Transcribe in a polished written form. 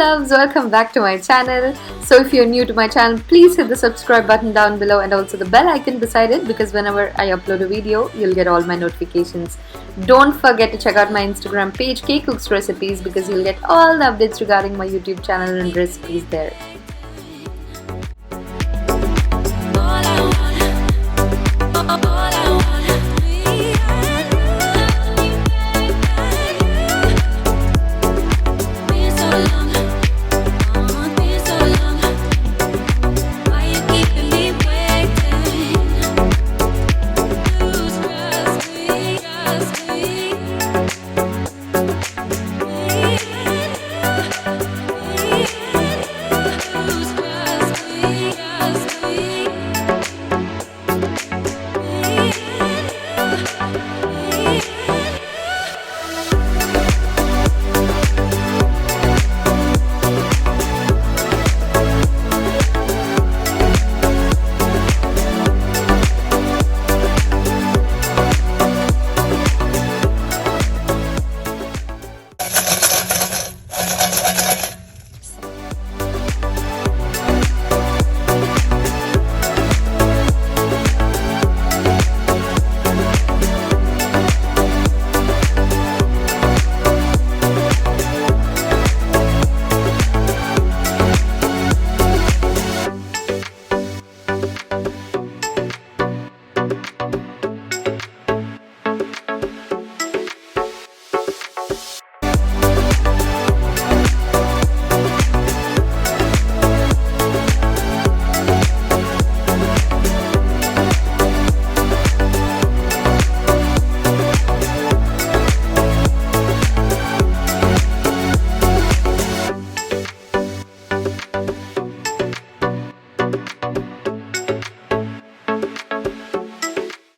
loves, welcome back to my channel. So if you're new to my channel, please hit the subscribe button down below and also the bell icon beside it, because whenever I upload a video, you'll get all my notifications. Don't forget to check out my Instagram page, K Cooks Recipes, because you'll get all the updates regarding my YouTube channel and recipes there.